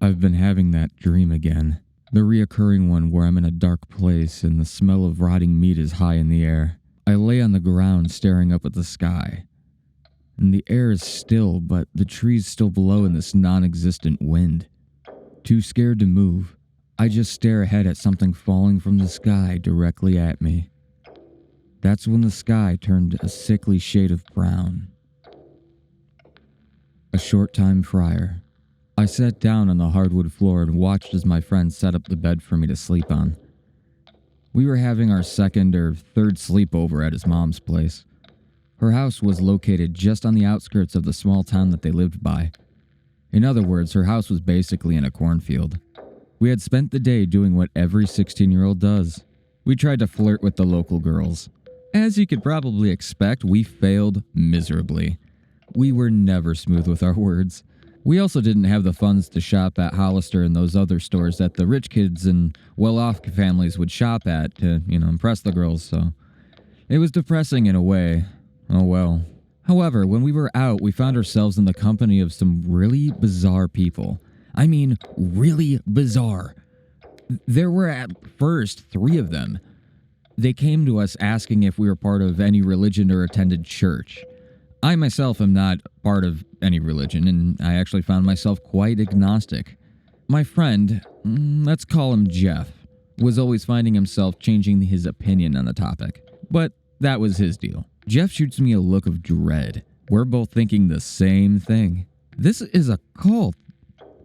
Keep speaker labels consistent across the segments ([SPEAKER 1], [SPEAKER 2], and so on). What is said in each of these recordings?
[SPEAKER 1] I've been having that dream again. The reoccurring one where I'm in a dark place and the smell of rotting meat is high in the air. I lay on the ground staring up at the sky. And the air is still, but the trees still blow in this non-existent wind. Too scared to move, I just stare ahead at something falling from the sky directly at me. That's when the sky turned a sickly shade of brown. A short time prior, I sat down on the hardwood floor and watched as my friend set up the bed for me to sleep on. We were having our second or third sleepover at his mom's place. Her house was located just on the outskirts of the small town that they lived by. In other words, her house was basically in a cornfield. We had spent the day doing what every 16-year-old does. We tried to flirt with the local girls. As you could probably expect, we failed miserably. We were never smooth with our words. We also didn't have the funds to shop at Hollister and those other stores that the rich kids and well-off families would shop at to, impress the girls, so it was depressing in a way. Oh well. However, when we were out, we found ourselves in the company of some really bizarre people. I mean, really bizarre. There were at first 3 of them. They came to us asking if we were part of any religion or attended church. I myself am not part of any religion, and I actually found myself quite agnostic. My friend, let's call him Jeff, was always finding himself changing his opinion on the topic. But that was his deal. Jeff shoots me a look of dread. We're both thinking the same thing. This is a cult.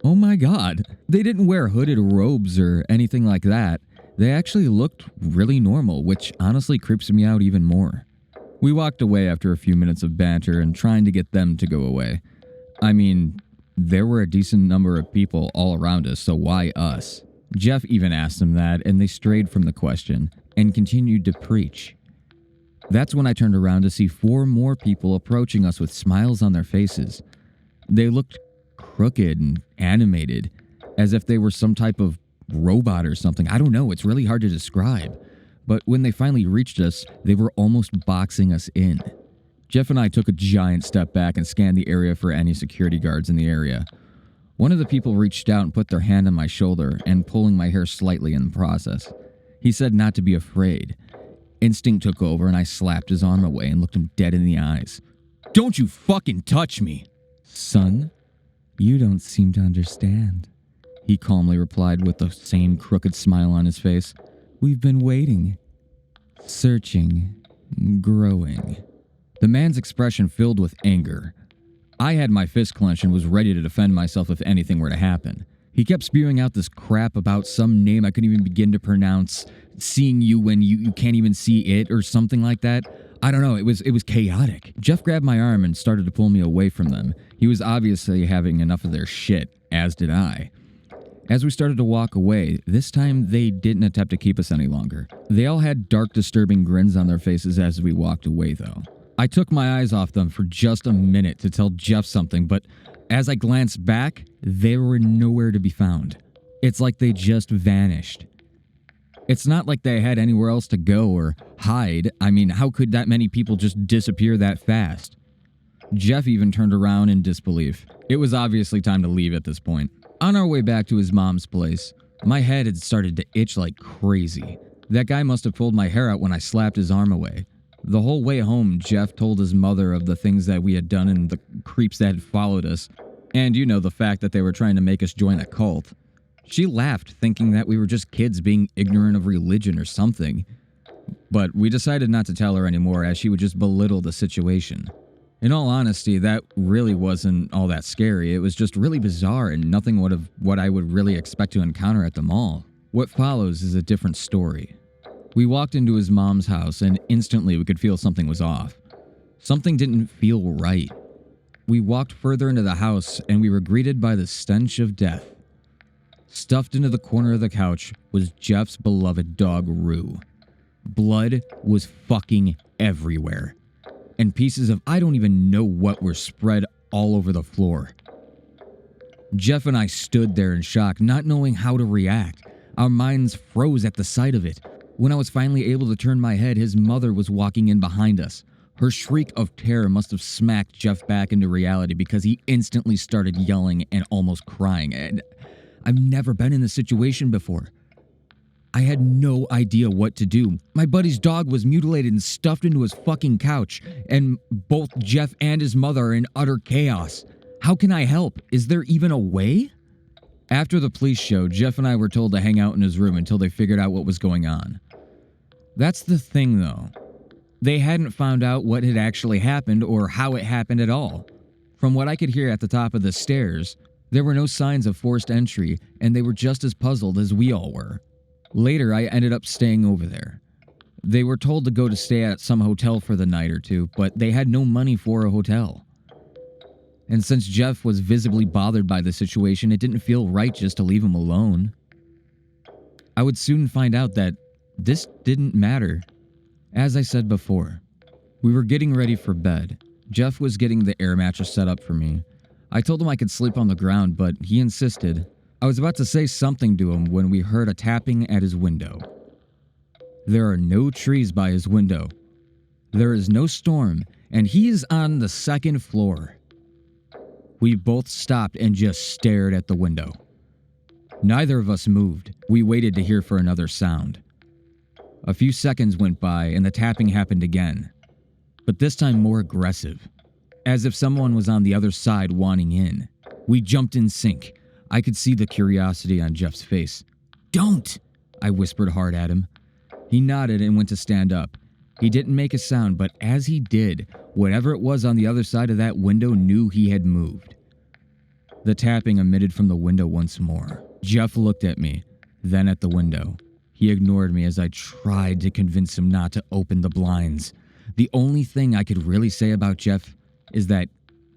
[SPEAKER 1] Oh my god. They didn't wear hooded robes or anything like that. They actually looked really normal, which honestly creeps me out even more. We walked away after a few minutes of banter and trying to get them to go away. I mean, there were a decent number of people all around us, so why us? Jeff even asked them that, and they strayed from the question and continued to preach. That's when I turned around to see 4 more people approaching us with smiles on their faces. They looked crooked and animated, as if they were some type of robot or something. I don't know, it's really hard to describe. But when they finally reached us, they were almost boxing us in. Jeff and I took a giant step back and scanned the area for any security guards in the area. One of the people reached out and put their hand on my shoulder and pulling my hair slightly in the process. He said not to be afraid. Instinct took over and I slapped his arm away and looked him dead in the eyes. "Don't you fucking touch me!" "Son, you don't seem to understand," he calmly replied with the same crooked smile on his face. "We've been waiting, searching, growing." The man's expression filled with anger. I had my fist clenched and was ready to defend myself if anything were to happen. He kept spewing out this crap about some name I couldn't even begin to pronounce, seeing you when you can't even see it or something like that. I don't know, it was chaotic. Jeff grabbed my arm and started to pull me away from them. He was obviously having enough of their shit, as did I. As we started to walk away, this time they didn't attempt to keep us any longer. They all had dark, disturbing grins on their faces as we walked away, though. I took my eyes off them for just a minute to tell Jeff something, but as I glanced back, they were nowhere to be found. It's like they just vanished. It's not like they had anywhere else to go or hide. I mean, how could that many people just disappear that fast? Jeff even turned around in disbelief. It was obviously time to leave at this point. On our way back to his mom's place, my head had started to itch like crazy. That guy must have pulled my hair out when I slapped his arm away. The whole way home, Jeff told his mother of the things that we had done and the creeps that had followed us. And the fact that they were trying to make us join a cult. She laughed, thinking that we were just kids being ignorant of religion or something. But we decided not to tell her anymore, as she would just belittle the situation. In all honesty, that really wasn't all that scary. It was just really bizarre and nothing of what I would really expect to encounter at the mall. What follows is a different story. We walked into his mom's house and instantly we could feel something was off. Something didn't feel right. We walked further into the house and we were greeted by the stench of death. Stuffed into the corner of the couch was Jeff's beloved dog, Rue. Blood was fucking everywhere. And pieces of I don't even know what were spread all over the floor. Jeff and I stood there in shock, not knowing how to react. Our minds froze at the sight of it. When I was finally able to turn my head, his mother was walking in behind us. Her shriek of terror must have smacked Jeff back into reality because he instantly started yelling and almost crying. And I've never been in this situation before. I had no idea what to do. My buddy's dog was mutilated and stuffed into his fucking couch, and both Jeff and his mother are in utter chaos. How can I help? Is there even a way? After the police show, Jeff and I were told to hang out in his room until they figured out what was going on. That's the thing, though. They hadn't found out what had actually happened or how it happened at all. From what I could hear at the top of the stairs, there were no signs of forced entry, and they were just as puzzled as we all were. Later, I ended up staying over there. They were told to go to stay at some hotel for the night or two, but they had no money for a hotel. And since Jeff was visibly bothered by the situation, it didn't feel right just to leave him alone. I would soon find out that this didn't matter. As I said before, we were getting ready for bed. Jeff was getting the air mattress set up for me. I told him I could sleep on the ground, but he insisted. I was about to say something to him when we heard a tapping at his window. There are no trees by his window. There is no storm, and he is on the second floor. We both stopped and just stared at the window. Neither of us moved. We waited to hear for another sound. A few seconds went by and the tapping happened again, but this time more aggressive, as if someone was on the other side wanting in. We jumped in sync. I could see the curiosity on Jeff's face. "Don't!" I whispered hard at him. He nodded and went to stand up. He didn't make a sound, but as he did, whatever it was on the other side of that window knew he had moved. The tapping emitted from the window once more. Jeff looked at me, then at the window. He ignored me as I tried to convince him not to open the blinds. The only thing I could really say about Jeff is that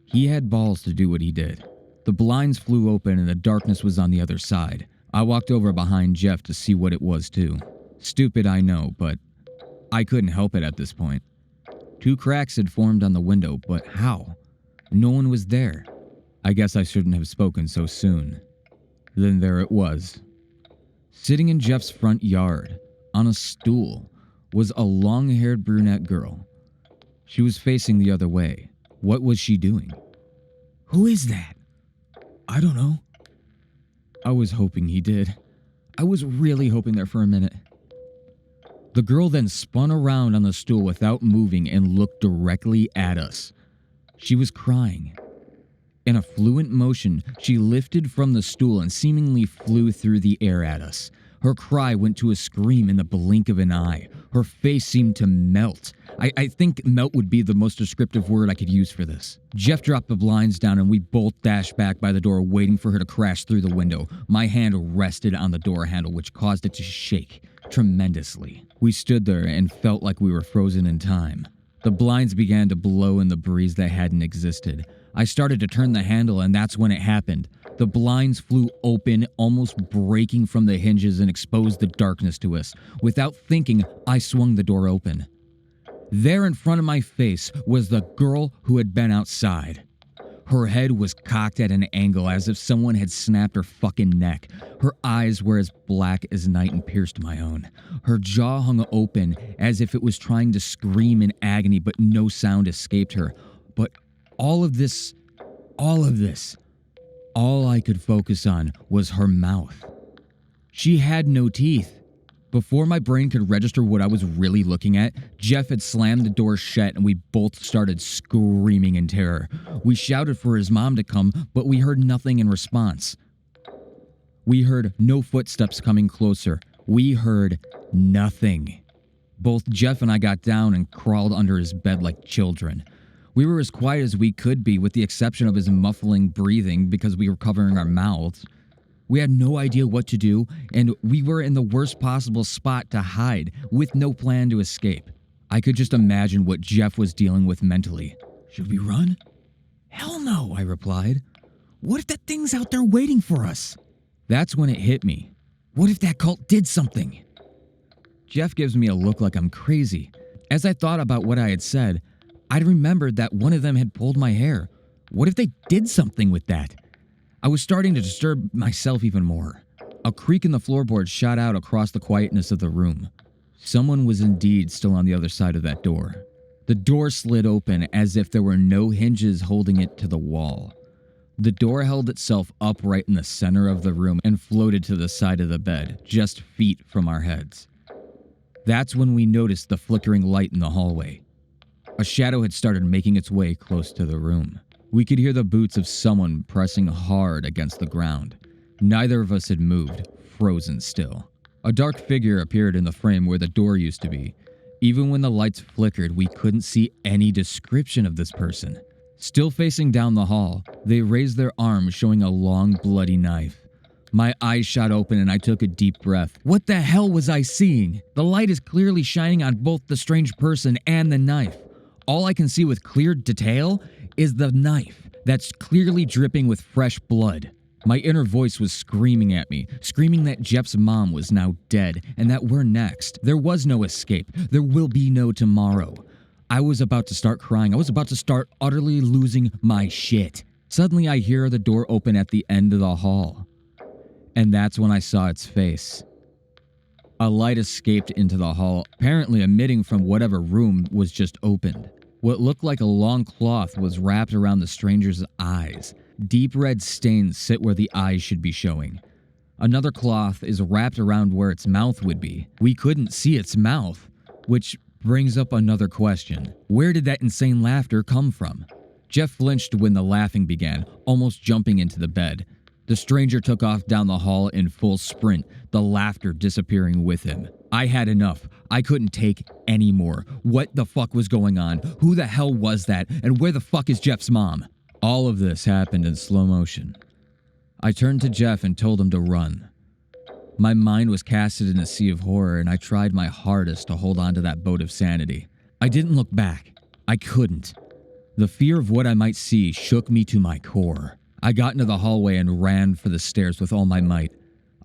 [SPEAKER 1] he had balls to do what he did. The blinds flew open and the darkness was on the other side. I walked over behind Jeff to see what it was too. Stupid, I know, but I couldn't help it at this point. 2 cracks had formed on the window, but how? No one was there. I guess I shouldn't have spoken so soon. Then there it was. Sitting in Jeff's front yard, on a stool, was a long-haired brunette girl. She was facing the other way. What was she doing? "Who is that?" "I don't know." I was hoping he did. I was really hoping there for a minute. The girl then spun around on the stool without moving and looked directly at us. She was crying. In a fluent motion, she lifted from the stool and seemingly flew through the air at us. Her cry went to a scream in the blink of an eye. Her face seemed to melt. I think melt would be the most descriptive word I could use for this. Jeff dropped the blinds down and we both dashed back by the door, waiting for her to crash through the window. My hand rested on the door handle, which caused it to shake tremendously. We stood there and felt like we were frozen in time. The blinds began to blow in the breeze that hadn't existed. I started to turn the handle and that's when it happened. The blinds flew open, almost breaking from the hinges, and exposed the darkness to us. Without thinking, I swung the door open. There in front of my face was the girl who had been outside. Her head was cocked at an angle as if someone had snapped her fucking neck. Her eyes were as black as night and pierced my own. Her jaw hung open as if it was trying to scream in agony, but no sound escaped her. But all of this, all I could focus on was her mouth. She had no teeth. Before my brain could register what I was really looking at, Jeff had slammed the door shut and we both started screaming in terror. We shouted for his mom to come, but we heard nothing in response. We heard no footsteps coming closer. We heard nothing. Both Jeff and I got down and crawled under his bed like children. We were as quiet as we could be, with the exception of his muffling breathing because we were covering our mouths. We had no idea what to do, and we were in the worst possible spot to hide, with no plan to escape. I could just imagine what Jeff was dealing with mentally. "Should we run?" "Hell no," I replied. "What if that thing's out there waiting for us?" That's when it hit me. What if that cult did something? Jeff gives me a look like I'm crazy. As I thought about what I had said, I'd remembered that one of them had pulled my hair. What if they did something with that? I was starting to disturb myself even more. A creak in the floorboard shot out across the quietness of the room. Someone was indeed still on the other side of that door. The door slid open as if there were no hinges holding it to the wall. The door held itself upright in the center of the room and floated to the side of the bed, just feet from our heads. That's when we noticed the flickering light in the hallway. A shadow had started making its way close to the room. We could hear the boots of someone pressing hard against the ground. Neither of us had moved, frozen still. A dark figure appeared in the frame where the door used to be. Even when the lights flickered, we couldn't see any description of this person. Still facing down the hall, they raised their arms, showing a long, bloody knife. My eyes shot open and I took a deep breath. What the hell was I seeing? The light is clearly shining on both the strange person and the knife. All I can see with clear detail is the knife that's clearly dripping with fresh blood. My inner voice was screaming at me, screaming that Jeff's mom was now dead and that we're next. There was no escape. There will be no tomorrow. I was about to start crying. I was about to start utterly losing my shit. Suddenly I hear the door open at the end of the hall. And that's when I saw its face. A light escaped into the hall, apparently emitting from whatever room was just opened. What looked like a long cloth was wrapped around the stranger's eyes. Deep red stains sit where the eyes should be showing. Another cloth is wrapped around where its mouth would be. We couldn't see its mouth, which brings up another question. Where did that insane laughter come from? Jeff flinched when the laughing began, almost jumping into the bed. The stranger took off down the hall in full sprint, the laughter disappearing with him. I had enough. I couldn't take any more. What the fuck was going on? Who the hell was that? And where the fuck is Jeff's mom? All of this happened in slow motion. I turned to Jeff and told him to run. My mind was casted in a sea of horror and I tried my hardest to hold on to that boat of sanity. I didn't look back. I couldn't. The fear of what I might see shook me to my core. I got into the hallway and ran for the stairs with all my might.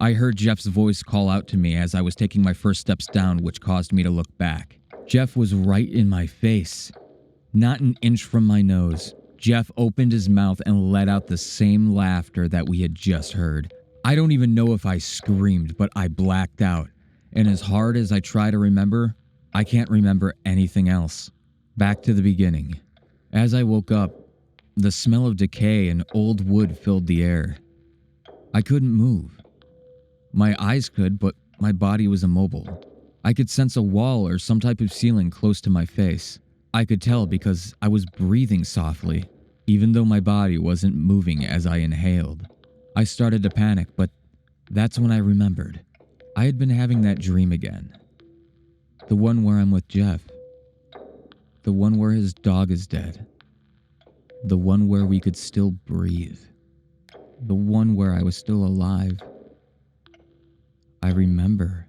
[SPEAKER 1] I heard Jeff's voice call out to me as I was taking my first steps down, which caused me to look back. Jeff was right in my face, not an inch from my nose. Jeff opened his mouth and let out the same laughter that we had just heard. I don't even know if I screamed, but I blacked out. And as hard as I try to remember, I can't remember anything else. Back to the beginning. As I woke up, the smell of decay and old wood filled the air. I couldn't move. My eyes could, but my body was immobile. I could sense a wall or some type of ceiling close to my face. I could tell because I was breathing softly, even though my body wasn't moving as I inhaled. I started to panic, but that's when I remembered. I had been having that dream again. The one where I'm with Jeff. The one where his dog is dead. The one where we could still breathe. The one where I was still alive. I remember.